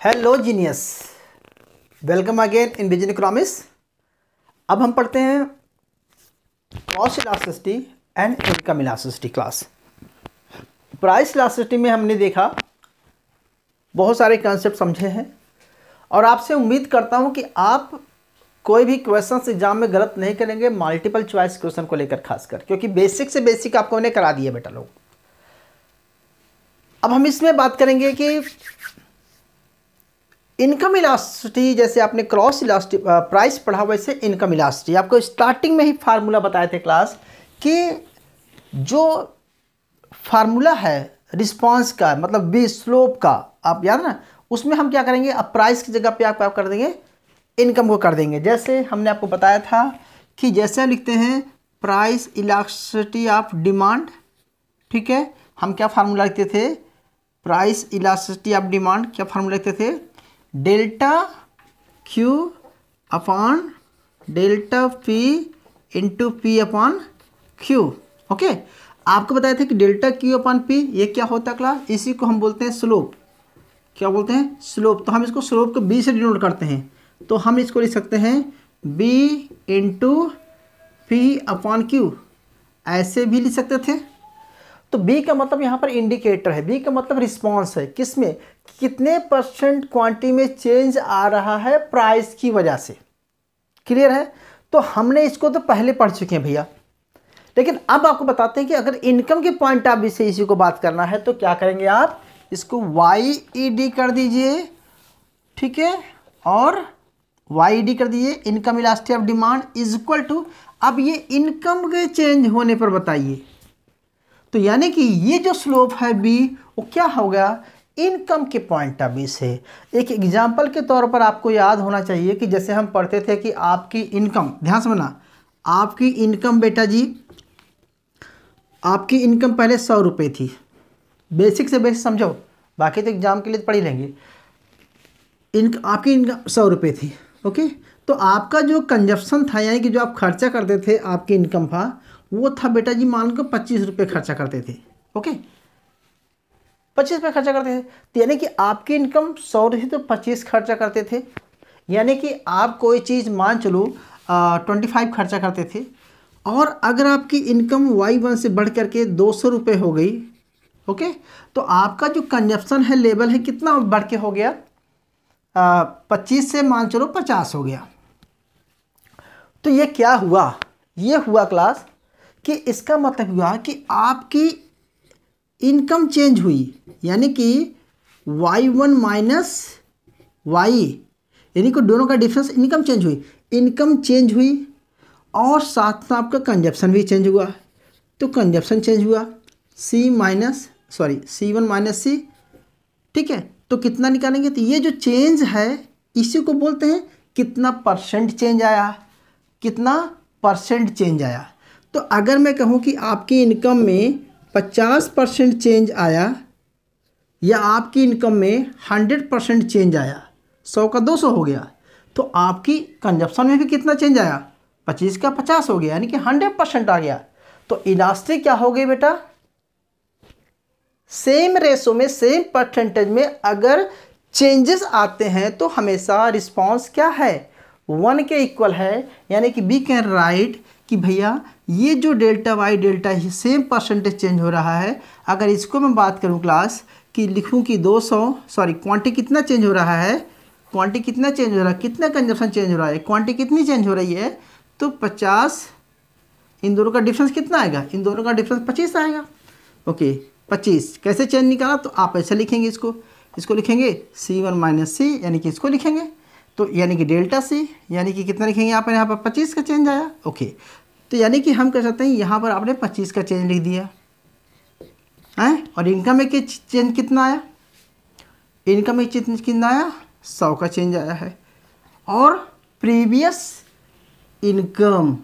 Hello genius, welcome again in business economics. अब हम पढ़ते हैं cost elasticity and income elasticity class. Price elasticity में हमने देखा बहुत सारे कंसेप्ट समझे हैं और आपसे उम्मीद करता हूं कि आप कोई भी क्वेश्चन एग्जाम में गलत नहीं करेंगे, मल्टीपल चॉइस क्वेश्चन को लेकर खासकर, क्योंकि बेसिक से बेसिक आपको उन्हें करा दिया बेटा लोग। अब हम इसमें बात करेंगे कि इनकम इलास्टिसिटी, जैसे आपने क्रॉस इलास्टिक प्राइस पढ़ा वैसे इनकम इलास्टिसिटी। आपको स्टार्टिंग में ही फार्मूला बताए थे क्लास कि जो फार्मूला है रिस्पांस का, मतलब बी स्लोप का, आप याद ना, उसमें हम क्या करेंगे, अब प्राइस की जगह पे आप कर देंगे इनकम को कर देंगे। जैसे हमने आपको बताया था कि जैसे हम लिखते हैं प्राइस इलास्टिसिटी ऑफ डिमांड, ठीक है, हम क्या फार्मूला लिखते थे, प्राइस इलास्टिसिटी ऑफ डिमांड क्या फार्मूला लिखते थे, delta Q upon delta P into P upon Q. Okay, आपको बताया था कि डेल्टा क्यू अपॉन पी ये क्या होता है क्लास, इसी को हम बोलते हैं स्लोप। क्या बोलते हैं, स्लोप। तो हम इसको स्लोप को बी से डिनोट करते हैं, तो हम इसको लिख सकते हैं B into P upon Q, ऐसे भी लिख सकते थे। तो बी का मतलब यहाँ पर इंडिकेटर है, बी का मतलब रिस्पांस है, किसमें, कितने परसेंट क्वांटिटी में चेंज आ रहा है प्राइस की वजह से। क्लियर है। तो हमने इसको तो पहले पढ़ चुके हैं भैया, लेकिन अब आपको बताते हैं कि अगर इनकम के पॉइंट ऑफ व्यू से इसी को बात करना है तो क्या करेंगे, आप इसको YED कर दीजिए, ठीक है, और YED कर दीजिए, income elasticity of demand is equal to, अब ये इनकम के चेंज होने पर बताइए, तो यानी कि ये जो स्लोप है बी वो क्या होगा, इनकम के पॉइंट ऑफ व्यू से। एक एग्जांपल के तौर पर आपको याद होना चाहिए कि जैसे हम पढ़ते थे कि आपकी इनकम, ध्यान से सुनना, आपकी इनकम बेटा जी, आपकी इनकम पहले 100 रुपये थी, बेसिक से बेसिक समझो, बाकी तो एग्जाम के लिए पढ़ ही लेंगे। आपकी इनकम 100 रुपये थी, ओके। तो आपका जो कंजप्शन था, यानी कि जो आप खर्चा करते थे, आपकी इनकम था वो था बेटा जी, मान लो 25 रुपये खर्चा करते थे, ओके, 25 रुपये खर्चा करते थे। तो यानी कि आपकी इनकम 100 थी तो 25 खर्चा करते थे, यानी कि आप कोई चीज़ मान चलो 25 खर्चा करते थे। और अगर आपकी इनकम Y1 से बढ़ करके 200 रुपये हो गई, ओके, तो आपका जो कंजप्शन है लेवल है कितना बढ़ के हो गया, 25 से मान चलो 50 हो गया। तो ये क्या हुआ, ये हुआ क्लास कि इसका मतलब हुआ कि आपकी इनकम चेंज हुई, यानी कि Y1 माइनस Y, यानी कि दोनों का डिफरेंस, इनकम चेंज हुई, इनकम चेंज हुई और साथ में आपका कंजप्शन भी चेंज हुआ, तो कंजप्शन चेंज हुआ, C1 माइनस C, ठीक है। तो कितना निकालेंगे, तो ये जो चेंज है इसी को बोलते हैं कितना परसेंट चेंज आया, कितना परसेंट चेंज आया। तो अगर मैं कहूँ कि आपकी इनकम में 50% चेंज आया या आपकी इनकम में 100% चेंज आया, 100 का 200 हो गया, तो आपकी कंजप्शन में भी कितना चेंज आया, 25 का 50 हो गया, यानी कि 100% आ गया। तो इलास्टिक क्या हो गई बेटा, सेम रेशो में, सेम परसेंटेज में अगर चेंजेस आते हैं तो हमेशा रिस्पांस क्या है, 1 के इक्वल है। यानी कि वी कैन राइट कि भैया ये जो डेल्टा वाई डेल्टा ही सेम परसेंटेज चेंज हो रहा है। अगर इसको मैं बात करूं क्लास कि लिखूं कि 200, क्वांटिटी कितना चेंज हो रहा है, क्वांटिटी कितना चेंज हो रहा है, कितना कंजप्शन चेंज हो रहा है, क्वांटिटी कितनी चेंज हो रही है, तो 50, इन दोनों का डिफरेंस कितना आएगा, इन दोनों का डिफरेंस 25 आएगा, ओके। 25 कैसे चेंज निकाला, तो आप ऐसा लिखेंगे, इसको लिखेंगे C1 माइनस C, यानी कि इसको लिखेंगे, तो यानी कि डेल्टा C, यानी कि कितना लिखेंगे यहाँ पर 25 का चेंज आया, ओके। तो यानी कि हम कह सकते हैं यहाँ पर आपने 25 का चेंज लिख दिया है, और इनकम में चेंज कितना आया, इनकम में चेंज कितना आया, 100 का चेंज आया है। और प्रीवियस इनकम,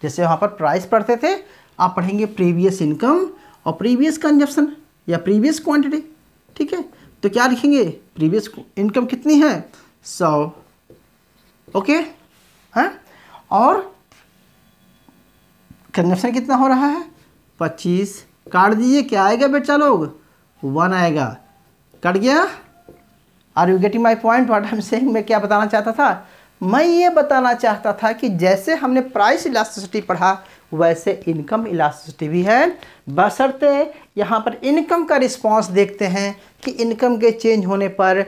जैसे वहाँ पर प्राइस पढ़ते थे, आप पढ़ेंगे प्रीवियस इनकम और प्रीवियस कंजप्शन या प्रीवियस क्वांटिटी, ठीक है। तो क्या लिखेंगे, प्रीवियस इनकम कितनी है, 100, ओके है, और कंजप्शन कितना हो रहा है, 25, काट दीजिए, क्या आएगा बेटा लोग, 1 आएगा, कट गया, are you getting my point what I am saying? मैं क्या बताना चाहता था? मैं ये बताना चाहता था कि जैसे हमने प्राइस इलास्टिसिटी पढ़ा वैसे इनकम इलास्टिसिटी भी है, बशर्ते यहाँ पर इनकम का रिस्पांस देखते हैं कि इनकम के चेंज होने पर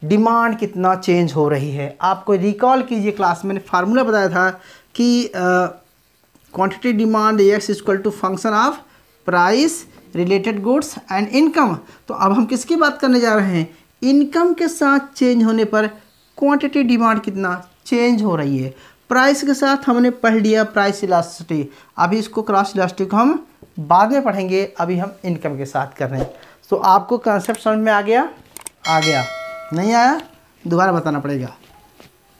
डिमांड कितना चेंज हो रही है। आपको रिकॉल कीजिए, क्लास मैंने फार्मूला बताया था कि quantity demand X equal to function of price related goods and income. तो अब हम किसकी बात करने जा रहे हैं? इनकम के साथ चेंज होने पर क्वांटिटी डिमांड कितना चेंज हो रही है। प्राइस के साथ हमने पढ़ लिया प्राइस इलास्टिसिटी, अभी इसको क्रॉस इलास्टिसिटी को हम बाद में पढ़ेंगे, अभी हम इनकम के साथ कर रहे हैं। तो आपको कंसेप्ट समझ में आ गया? आ गया? नहीं आया? दोबारा बताना पड़ेगा?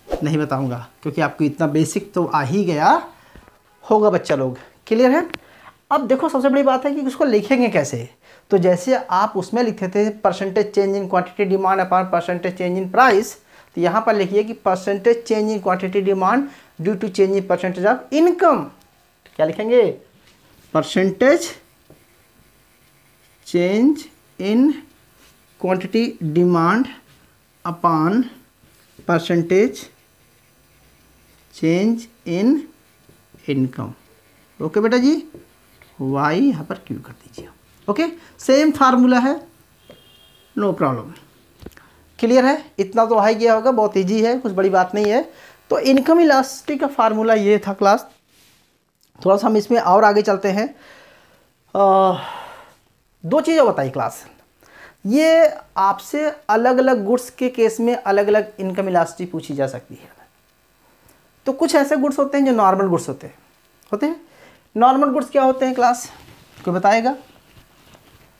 नहीं बताऊंगा क्योंकि आपको इतना बेसिक तो आ ही गया होगा बच्चा लोग। क्लियर है? अब देखो सबसे बड़ी बात है कि उसको लिखेंगे कैसे। तो जैसे आप उसमें लिखते थे percentage change in quantity demand upon percentage change in price, तो यहाँ पर लिखिए कि percentage change in quantity demand due to change in percentage of income. क्या लिखेंगे? Percentage change in quantity demand upon percentage change in income. Okay बेटा जी, Y यहाँ पर क्यू कर दीजिए। ओके, सेम फार्मूला है, नो प्रॉब्लम। क्लियर है? इतना तो आ ही गया होगा, बहुत इजी है, कुछ बड़ी बात नहीं है। तो इनकम इलास्टिसिटी का फार्मूला ये था क्लास। थोड़ा सा हम इसमें और आगे चलते हैं। दो चीज़ें बताई क्लास। ये आपसे अलग अलग गुड्स के केस में अलग अलग इनकम इलास्टिसिटी पूछी जा सकती है। तो कुछ ऐसे गुड्स होते हैं जो नॉर्मल गुड्स होते हैं। नॉर्मल गुड्स क्या होते हैं क्लास? कोई बताएगा?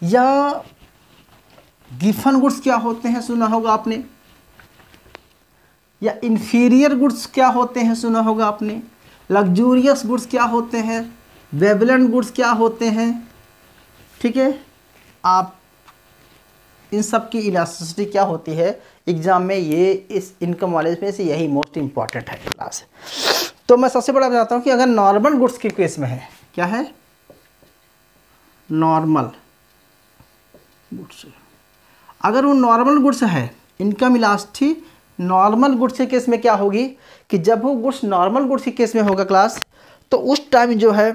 या गिफन गुड्स क्या होते हैं, सुना होगा आपने? या इंफीरियर गुड्स क्या होते हैं, सुना होगा आपने? लग्जूरियस गुड्स क्या होते हैं? वेबलेंट गुड्स क्या होते हैं? ठीक है, आप इन सब की इलास्टिसिटी क्या होती है एग्जाम में, ये इस इनकम वाले में से यही मोस्ट इंपॉर्टेंट है क्लास। तो मैं सबसे बड़ा बताता हूँ कि अगर नॉर्मल गुड्स के केस में है, क्या है? Normal goods. अगर वो नॉर्मल गुड्स है, इनकम इलास्टिसिटी नॉर्मल गुड्स के केस में क्या होगी कि जब वो गुड्स नॉर्मल गुड्स के केस में होगा क्लास, तो उस टाइम जो है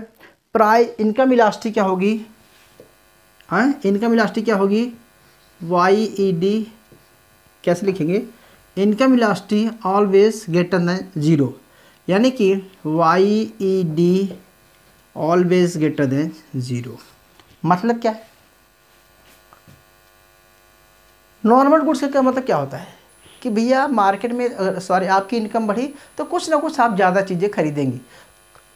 प्राइस इनकम इलास्टिसिटी क्या होगी? हाँ, इनकम इलास्टिसिटी क्या होगी? YED कैसे लिखेंगे? Income elasticity always greater than zero, यानी कि YED always greater than zero. मतलब क्या है? नॉर्मल गुड्स का मतलब क्या होता है कि भैया मार्केट में आपकी इनकम बढ़ी तो कुछ ना कुछ आप ज़्यादा चीज़ें खरीदेंगी।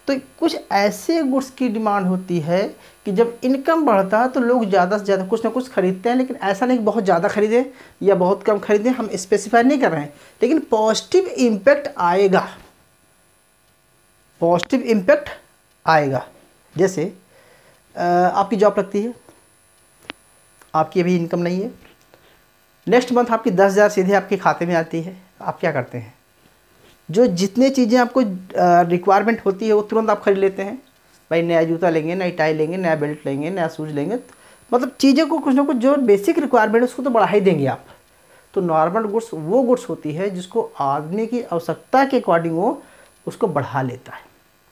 तो कुछ ऐसे गुड्स की डिमांड होती है कि जब इनकम बढ़ता है तो लोग ज़्यादा से ज़्यादा कुछ ना कुछ खरीदते हैं, लेकिन ऐसा नहीं कि बहुत ज़्यादा खरीदें या बहुत कम खरीदें, हम स्पेसिफाई नहीं कर रहे हैं, लेकिन पॉजिटिव इम्पैक्ट आएगा, पॉजिटिव इम्पैक्ट आएगा। जैसे आपकी जॉब लगती है, आपकी अभी इनकम नहीं है, नेक्स्ट मंथ आपकी 10,000 सीधे आपके खाते में आती है, आप क्या करते हैं? जो जितने चीज़ें आपको रिक्वायरमेंट होती है वो तुरंत आप खरीद लेते हैं। भाई नया जूता लेंगे, नई टाई लेंगे, नया बेल्ट लेंगे, नया शूज़ लेंगे, मतलब चीज़ें को कुछ ना कुछ जो बेसिक रिक्वायरमेंट है उसको तो बढ़ा ही देंगे आप। तो नॉर्मल गुड्स वो गुड्स होती है जिसको आदमी की आवश्यकता के अकॉर्डिंग वो उसको बढ़ा लेता है।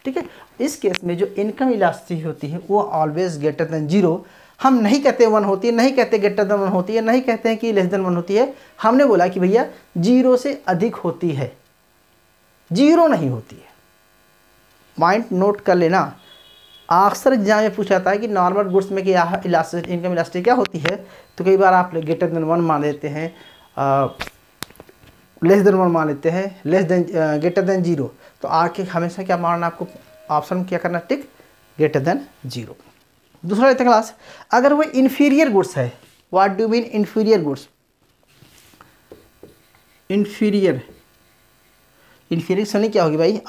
ठीक है, इस केस में जो इनकम इलास्टिसिटी होती है वो ऑलवेज ग्रेटर देन जीरो। हम नहीं कहते 1 होती है, नहीं कहते ग्रेटर देन 1 होती है, नहीं कहते हैं कि लेस देन 1 होती है, हमने बोला कि भैया जीरो से अधिक होती है, जीरो नहीं होती है। पॉइंट नोट कर लेना। अक्सर एग्जाम में पूछा जाता है कि नॉर्मल गुड्स में क्या इलास्टिसिटी इनकम इलास्टिसिटी क्या होती है, तो कई बार आप ग्रेटर देन 1 मान लेते हैं, लेस देन 1 मान लेते हैं, less than greater than zero. तो आके हमेशा क्या मानना, आपको ऑप्शन क्या करना, टिक ग्रेटर देन जीरो। दूसरा लेते हैं क्लास, अगर वो इन्फीरियर गुड्स है, what do mean inferior goods? Inferior सुनिए क्या होगी भाई?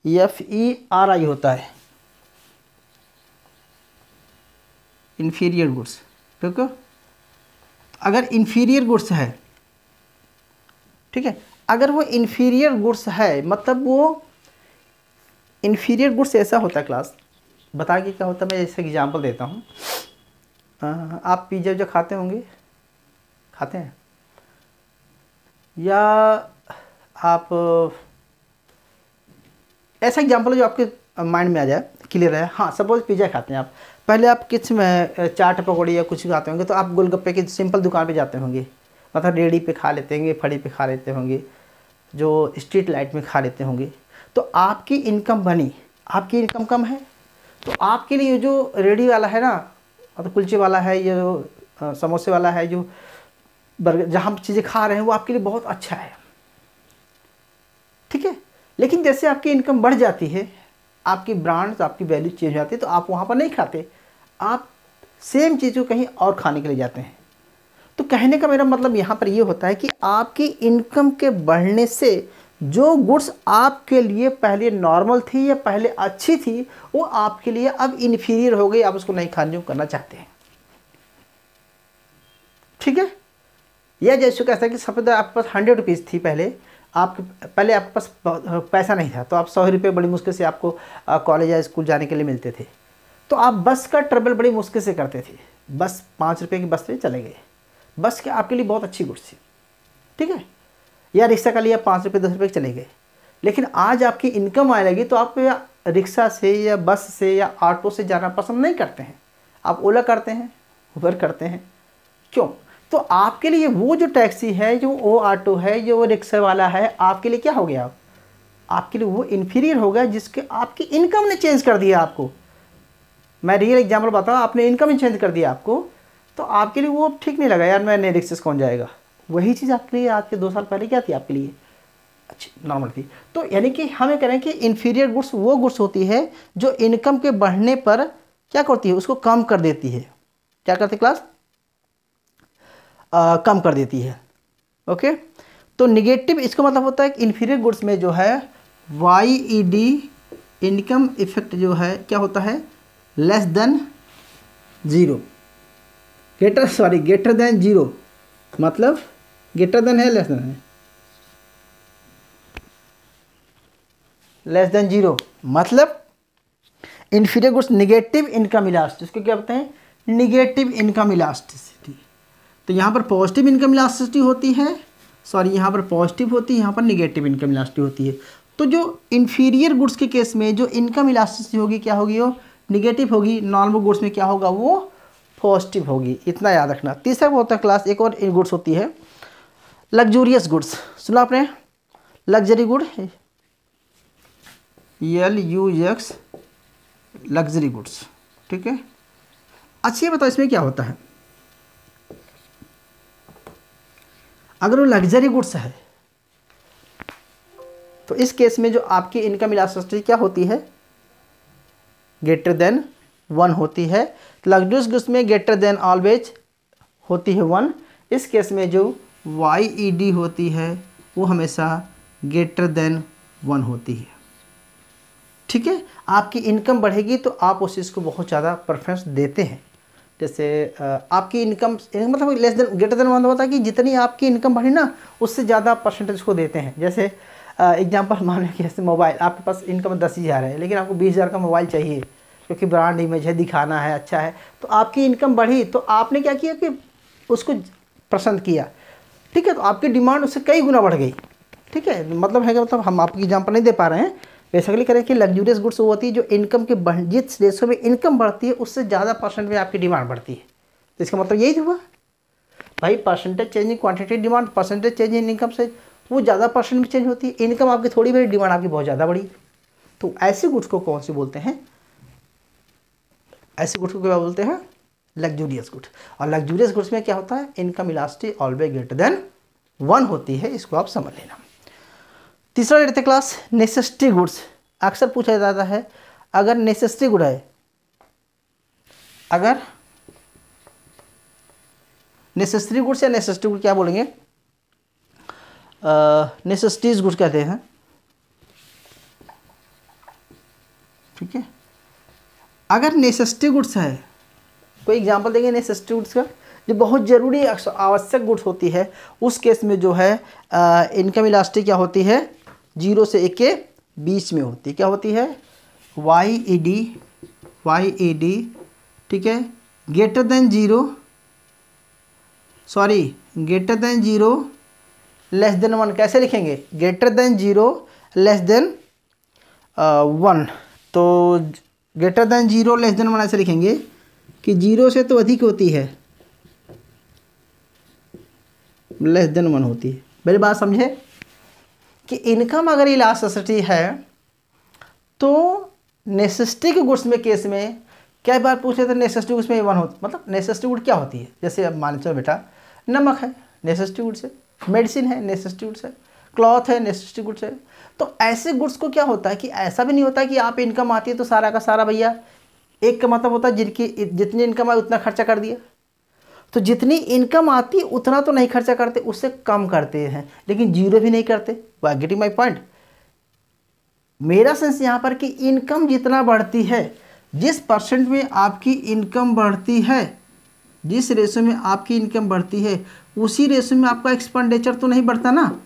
INFERI होता है इन्फीरियर गुड्स। ठीक है, अगर इन्फीरियर गुड्स है, ठीक है, अगर वो इन्फीरियर गुड्स है मतलब वो इन्फीरियर गुड्स ऐसा होता है क्लास, बताइए क्या होता है। मैं जैसे एग्जांपल देता हूँ, आप पिज़्ज़ा जो खाते होंगे, खाते हैं या आप ऐसा एग्जाम्पल जो आपके माइंड में आ जाए, क्लियर है। हाँ, सपोज पिज़्ज़ा खाते हैं आप, पहले आप किस में चाट पकौड़ी या कुछ खाते होंगे तो आप गोलगप्पे की सिंपल दुकान पे जाते होंगे, मतलब रेडी पे खा लेते होंगे, फड़ी पे खा लेते होंगे, जो स्ट्रीट लाइट में खा लेते होंगे। तो आपकी इनकम बनी, आपकी इनकम कम है, तो आपके लिए जो रेडी वाला है ना, मतलब कुलचे वाला है, ये जो समोसे वाला है, जो बर्गर, जहाँ आप चीज़ें खा रहे हैं वो आपके लिए बहुत अच्छा है, ठीक है। लेकिन जैसे आपकी इनकम बढ़ जाती है, आपकी ब्रांड्स, आपकी वैल्यू चेंज हो जाती है, तो आप वहाँ पर नहीं खाते, आप सेम चीज़ को कहीं और खाने के लिए जाते हैं। तो कहने का मेरा मतलब यहाँ पर ये होता है कि आपकी इनकम के बढ़ने से जो गुड्स आपके लिए पहले नॉर्मल थी या पहले अच्छी थी, वो आपके लिए अब इन्फीरियर हो गई, आप उसको नहीं खाने करना चाहते हैं, ठीक है। या जैसे कैसा है कि सपोज आपके पास 100 रुपीज़ थी पहले, पहले आपके पास पैसा नहीं था, तो आप 100 रुपये बड़ी मुश्किल से आपको कॉलेज या स्कूल जाने के लिए मिलते थे, तो आप बस का ट्रेवल बड़ी मुश्किल से करते थे, बस 5 रुपये की बस पे चले गए, बस के आपके लिए बहुत अच्छी गुड्स थी, ठीक है। या रिक्शा का लिया, 5 रुपये 10 रुपये चले गए। लेकिन आज आपकी इनकम आने लगी तो आप रिक्शा से या बस से या ऑटो से जाना पसंद नहीं करते हैं, आप ओला करते हैं, उबर करते हैं। क्यों? तो आपके लिए वो जो टैक्सी है, जो वो ऑटो है, जो वो रिक्शा वाला है, आपके लिए क्या हो गया? आपके लिए वो इन्फीरियर हो गया, जिसके आपकी इनकम ने चेंज कर दिया आपको। मैं रियल एग्जाम्पल बताऊँ, आपने इनकम ही चेंज कर दिया आपको, तो आपके लिए वो ठीक नहीं लगा, यार मैं नए रिक्शे से कौन जाएगा। वही चीज़ आपके लिए आज के 2 साल पहले क्या थी, आपके लिए अच्छी नॉर्मल थी। तो यानी कि हमें कह रहे हैं कि इन्फीरियर गुड्स वो गुड्स होती है जो इनकम के बढ़ने पर क्या करती है, उसको कम कर देती है। क्या करती क्लास? कम कर देती है। ओके, तो निगेटिव इसका मतलब होता है कि इन्फीरियर गुड्स में जो है YED इनकम इफेक्ट जो है क्या होता है, less than zero, greater than zero, मतलब ग्रेटर देन है, लेस देन है, लेस देन जीरो, मतलब inferior goods negative income elasticity, इसको क्या बोलते हैं, निगेटिव इनकम इलास्टिसिटी। तो यहाँ पर पॉजिटिव इनकम इलास्टिसिटी होती है, यहाँ पर पॉजिटिव होती है, यहाँ पर निगेटिव इनकम इलास्टिसिटी होती है। तो जो इन्फीरियर गुड्स के केस में जो इनकम इलास्टिसिटी होगी क्या होगी, वो निगेटिव होगी। नॉर्मल गुड्स में क्या होगा, वो पॉजिटिव होगी, इतना याद रखना। तीसरा होता है क्लास, एक और गुड्स होती है लग्जूरियस गुड्स। सुना आपने, luxury good, LUX, luxury goods, ठीक है। अच्छा ये बताओ इसमें क्या होता है, अगर वो लग्जरी गुड्स है तो इस केस में जो आपकी इनकम इलास्टिसिटी क्या होती है, ग्रेटर देन 1 होती है। लग्जरियस गुड्स में ग्रेटर देन ऑलवेज होती है 1। इस केस में जो YED होती है वो हमेशा ग्रेटर देन 1 होती है, ठीक है। आपकी इनकम बढ़ेगी तो आप उस चीज़ को बहुत ज़्यादा प्रेफरेंस देते हैं। जैसे आपकी इनकम मतलब लेस देन ग्रेटर देन 1 होता है कि जितनी आपकी इनकम बढ़ी ना, उससे ज़्यादा परसेंटेज को देते हैं। जैसे एग्जांपल मान लो कि जैसे मोबाइल, आपके पास इनकम 10,000 है, लेकिन आपको 20,000 का मोबाइल चाहिए क्योंकि ब्रांड इमेज है, दिखाना है, अच्छा है, तो आपकी इनकम बढ़ी तो आपने क्या किया कि उसको पसंद किया, ठीक है। तो आपकी डिमांड उससे कई गुना बढ़ गई, ठीक है। मतलब है कि मतलब हम आपकी एग्जाम्पल नहीं दे पा रहे हैं, बेसिकली करें कि लग्जूरियस गुड्स वो होती है जो इनकम के जिस रेशो में इनकम बढ़ती है उससे ज़्यादा परसेंट में आपकी डिमांड बढ़ती है। तो इसका मतलब यही हुआ भाई, percentage change in quantity demand, percentage change in income से वो ज़्यादा परसेंट में चेंज होती है। इनकम आपकी थोड़ी बड़ी, डिमांड आपकी बहुत ज़्यादा बड़ी। तो ऐसे गुड्स को कौन से बोलते हैं, ऐसे गुड्स को क्या बोलते हैं, लग्जूरियस गुड्स। और लग्जूरियस गुड्स में क्या होता है, income elasticity always greater than 1 होती है, इसको आप समझ लेना। तीसरा लेते क्लास नेसेसिटी गुड्स। अक्सर पूछा जाता है, अगर नेसेसिटी गुड है, अगर नेसेसरी गुड्स या नेसेसिटी गुड क्या बोलेंगे, नेसेसिटीज गुड्स कहते हैं, ठीक है। अगर नेसेसिटी गुड्स है, कोई एग्जांपल देंगे नेसेसिटी गुड्स का, जो बहुत ज़रूरी आवश्यक गुड्स होती है, उस केस में जो है इनकम इलास्टिसिटी क्या होती है, 0 से 1 के बीच में होती है। क्या होती है, YED, ठीक है, ग्रेटर देन 0, लेस देन 1 कैसे लिखेंगे? Greater than 0 less than 1। तो ग्रेटर देन 0 लेस देन 1 ऐसे लिखेंगे कि 0 से तो अधिक होती है, लेस देन 1 होती है। मेरी बात समझे कि इनकम अगर इलास्टिसिटी है तो नेसेसिटी के गुड्स में केस में कई बार पूछे थे नेसेसिटी गुड्स में 1 होता, मतलब नेसेसिटी गुड क्या होती है? जैसे अब मान चलो बेटा नमक है नेसेसिटी गुड्स है, मेडिसिन है नेसेसिटी गुड्स है, क्लॉथ है नेसेसिटी गुड्स है। तो ऐसे गुड्स को क्या होता है कि ऐसा भी नहीं होता कि आप इनकम आती है तो सारा का सारा भैया, एक का मतलब होता है जिनकी जितनी इनकम आई उतना खर्चा कर दिया। तो जितनी इनकम आती है उतना तो नहीं खर्चा करते, उससे कम करते हैं, लेकिन जीरो भी नहीं करते। Why getting my point? मेरा सेंस यहाँ पर कि इनकम जितना बढ़ती है, जिस परसेंट में आपकी इनकम बढ़ती है, जिस रेशो में आपकी इनकम बढ़ती है, उसी रेशो में आपका एक्सपेंडिचर तो नहीं बढ़ता ना,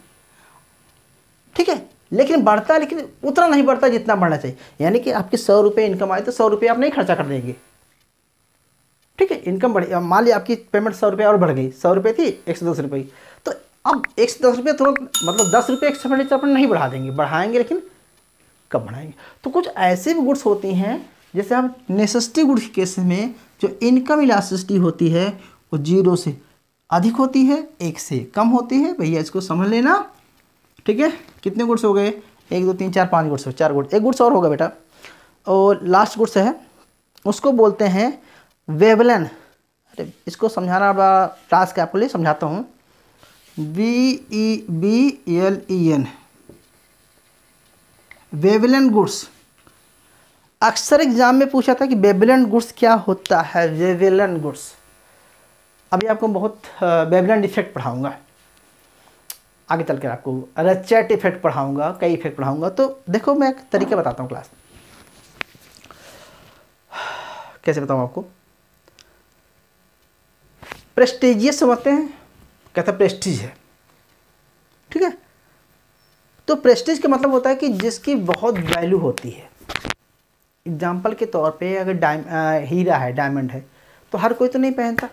ठीक है? लेकिन बढ़ता है, लेकिन उतना नहीं बढ़ता जितना बढ़ना चाहिए। यानी कि आपके 100 रुपये इनकम आए तो 100 रुपये आप नहीं खर्चा कर देंगे, ठीक है? इनकम बढ़ी, मान लिया आपकी पेमेंट 100 रुपये और बढ़ गई, 100 रुपये थी 110 रुपये, तो अब 110 रुपये तुरंत मतलब 10 रुपये एक्सपेंडिचर अपन नहीं बढ़ा देंगे, बढ़ाएंगे लेकिन कब बढ़ाएंगे। तो कुछ ऐसे भी गुड्स होती हैं जैसे हम नेसेसिटी गुड्स के केस में जो इनकम इलास्टिसिटी होती है वो 0 से अधिक होती है, 1 से कम होती है। भैया इसको समझ लेना, ठीक है? कितने गुड्स हो गए? 1 2 3 4 5 गुड्स, 4 गुड्स, एक गुड्स और होगा बेटा, और लास्ट गुड्स है, उसको बोलते हैं वेवलन। अरे इसको समझाना बड़ा टास्क है, आपके लिए समझाता हूँ। VEBLEN, Veblen goods. अक्सर एग्जाम में पूछा था कि वेवलन गुड्स क्या होता है, वेवलन गुड्स। अभी आपको बहुत वेवलन इफेक्ट पढ़ाऊंगा, आगे चल कर आपको रचेट इफेक्ट पढ़ाऊंगा, कई इफेक्ट पढ़ाऊंगा। तो देखो मैं एक तरीका बताता हूँ क्लास, कैसे बताऊँ आपको। प्रेस्टिजियस समझते हैं, कहते हैं प्रेस्टीज है, ठीक है? तो प्रेस्टीज का मतलब होता है कि जिसकी बहुत वैल्यू होती है। एग्जाम्पल के तौर पे अगर हीरा है, डायमंड है, तो हर कोई तो नहीं पहनता।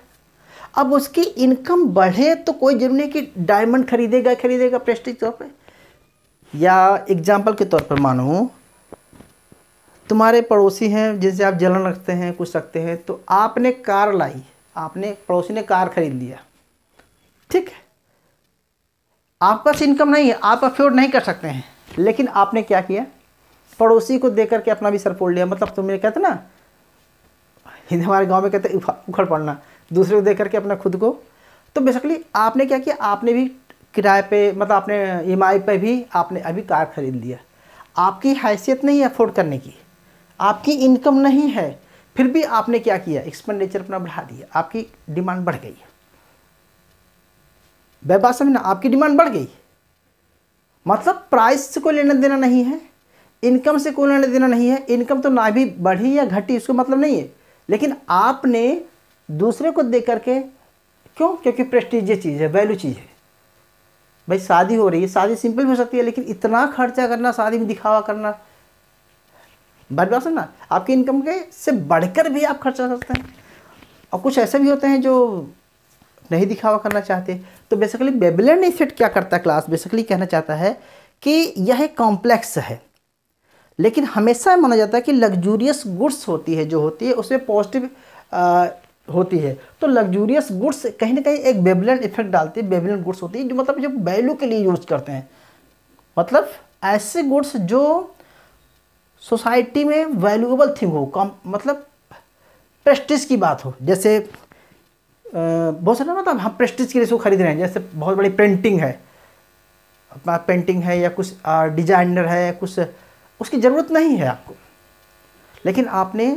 अब उसकी इनकम बढ़े तो कोई जरूरी नहीं कि डायमंड खरीदेगा प्रेस्टीज तौर पे। या एग्जाम्पल के तौर पर मानो तुम्हारे पड़ोसी हैं जिनसे आप जलन रखते हैं, कुछ रखते हैं, तो आपने कार लाई, आपने पड़ोसी ने कार खरीद लिया, ठीक है? आपके पास इनकम नहीं है, आप अफोर्ड नहीं कर सकते हैं, लेकिन आपने क्या किया, पड़ोसी को देकर के अपना भी सर फोड़ लिया। मतलब तुम मेरे कहते ना, हमारे गांव में कहते उखड़ पड़ना, दूसरे को देकर के अपना खुद को। तो बेसिकली आपने क्या किया, आपने भी किराए पे, मतलब आपने EMI पे भी आपने अभी कार खरीद लिया। आपकी हैसियत नहीं है अफोर्ड करने की, आपकी इनकम नहीं है, फिर भी आपने क्या किया, एक्सपेंडिचर अपना बढ़ा दिया, आपकी डिमांड बढ़ गई। बात समझना, आपकी डिमांड बढ़ गई, मतलब प्राइस से कोई लेना देना नहीं है, इनकम से कोई लेना देना नहीं है। इनकम तो ना भी बढ़ी या घटी उसको मतलब नहीं है, लेकिन आपने दूसरे को देख करके, क्यों? क्योंकि प्रेस्टीजियस चीज़ है, वैल्यू चीज़ है। भाई शादी हो रही है, शादी सिंपल भी हो सकती है, लेकिन इतना खर्चा करना, शादी में दिखावा करना, बात समझना, आपकी इनकम के से बढ़कर भी आप खर्चा करते हैं। और कुछ ऐसे भी होते हैं जो नहीं दिखावा करना चाहते। तो बेसिकली वेवलन इफेक्ट क्या करता है, क्लास बेसिकली कहना चाहता है कि यह एक कॉम्प्लेक्स है, लेकिन हमेशा माना जाता है कि लग्जूरियस गुड्स होती है, जो होती है उसमें पॉजिटिव होती है। तो लग्जूरियस गुड्स कहीं ना कहीं एक वेवलन इफेक्ट डालती है। वेवलन गुड्स होती है जो मतलब जो वैल्यू के लिए यूज करते हैं, मतलब ऐसे गुड्स जो सोसाइटी में वैल्यूएबल थिंग हो, मतलब प्रेस्टीज की बात हो। जैसे बहुत सारा मतलब हम प्रेस्टीज के लिए इसको खरीद रहे हैं, जैसे बहुत बड़ी पेंटिंग है, अपना पेंटिंग है या कुछ डिजाइनर है, कुछ उसकी ज़रूरत नहीं है आपको, लेकिन आपने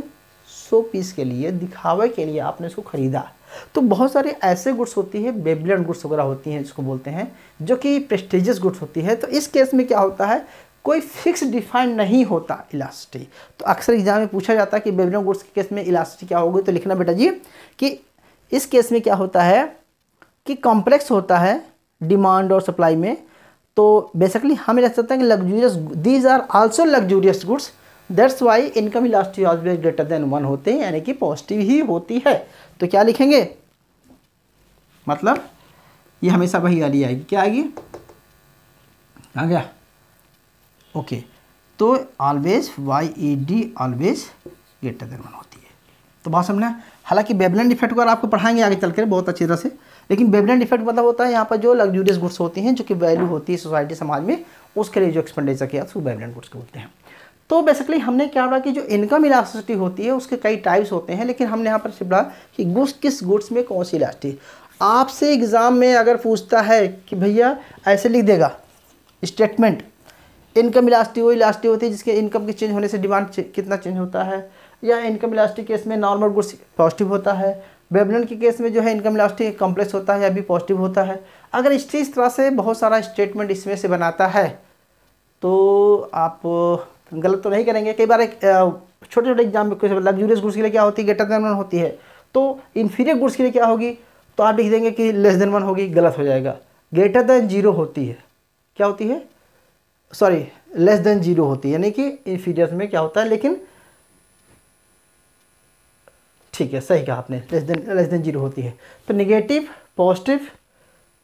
100 पीस के लिए, दिखावे के लिए आपने इसको खरीदा। तो बहुत सारे ऐसे गुड्स होती है, वेवलन गुड्स वगैरह होती हैं जिसको बोलते हैं, जो कि प्रेस्टीजियस गुड्स होती है। तो इस केस में क्या होता है, कोई फिक्स डिफाइन नहीं होता इलास्टिसिटी। तो अक्सर एग्जाम में पूछा जाता है कि वेवलन गुड्स के केस में इलास्टिसिटी क्या होगी। तो लिखना बेटा जी कि इस केस में क्या होता है कि कॉम्प्लेक्स होता है डिमांड और सप्लाई में। तो बेसिकली हमें रख सकते हैं कि luxurious, these are also luxurious goods, that's why income elasticity always greater than 1 होते हैं, यानी कि पॉजिटिव ही होती है। तो क्या लिखेंगे, मतलब ये हमेशा वही वाली आएगी, क्या आएगी, आ गया, ओके। तो always YED always greater than 1 होती है। तो बात समझना। हालांकि बेबलेंड इफेक्ट को आपको पढ़ाएंगे आगे चलकर बहुत अच्छी तरह से, लेकिन बेबलेंड इफेक्ट मतलब होता है यहाँ पर जो लग्जूरियस गुड्स होती हैं, जो कि वैल्यू होती है सोसाइटी समाज में, उसके लिए जो एक्सपेंडिचर किया उसको बेबलेंड गुड्स बोलते हैं। तो बेसिकली हमने क्या पढ़ा कि जो इनकम इलास्टिसिटी होती है उसके कई टाइप्स होते हैं, लेकिन हमने यहाँ पर सिर्फ पढ़ा कि गुड्स किस गुड्स में कौन सी इलास्टिसिटी। आपसे एग्जाम में अगर पूछता है कि भैया ऐसे लिख देगा स्टेटमेंट, इनकम इलास्टिसिटी वो इलास्टिसिटी होती है जिसके इनकम के चेंज होने से डिमांड कितना चेंज होता है, या इनकम इलास्टिक केस में नॉर्मल गुड्स पॉजिटिव होता है, बेबलेंड के केस में जो है इनकम इलास्टिक कॉम्प्लेक्स होता है या भी पॉजिटिव होता है। अगर इस तरह से बहुत सारा स्टेटमेंट इसमें से बनाता है तो आप गलत तो नहीं करेंगे। कई बार एक छोटे छोटे एग्जाम में कुछ लग्जूरियस गुड्स के लिए क्या होती है, ग्रेटर देन 1 होती है, तो इन्फीरियर गुड्स के लिए क्या होगी, तो आप लिख देंगे कि लेस देन 1 होगी, गलत हो जाएगा। ग्रेटर देन 0 होती है, क्या होती है, सॉरी लेस देन 0 होती है, यानी कि इन्फीरियर में क्या होता है, लेकिन ठीक है सही कहा आपने, लेस देन 0 होती है। तो नेगेटिव, पॉजिटिव,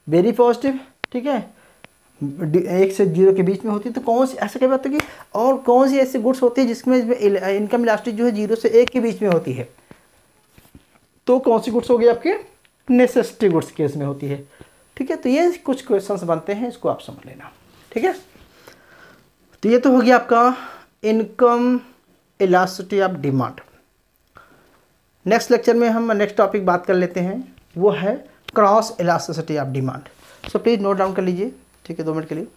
वेरी पॉजिटिव, ठीक है, 1 से 0 के बीच में होती है। तो कौन सी ऐसा कई बात है कि और कौन सी ऐसी गुड्स होती है जिसमें इनकम इलास्टिक जो है 0 से 1 के बीच में होती है, तो कौन सी गुड्स होगी आपके नेसेसिटी गुड्स केस में होती है, ठीक है। तो ये कुछ क्वेश्चंस बनते हैं, इसको आप समझ लेना, ठीक है। तो ये तो हो गया आपका income elasticity of demand. Next lecture में हम नेक्स्ट टॉपिक बात कर लेते हैं, वो है cross elasticity of demand. So please note down कर लीजिए, ठीक है, 2 मिनट के लिए।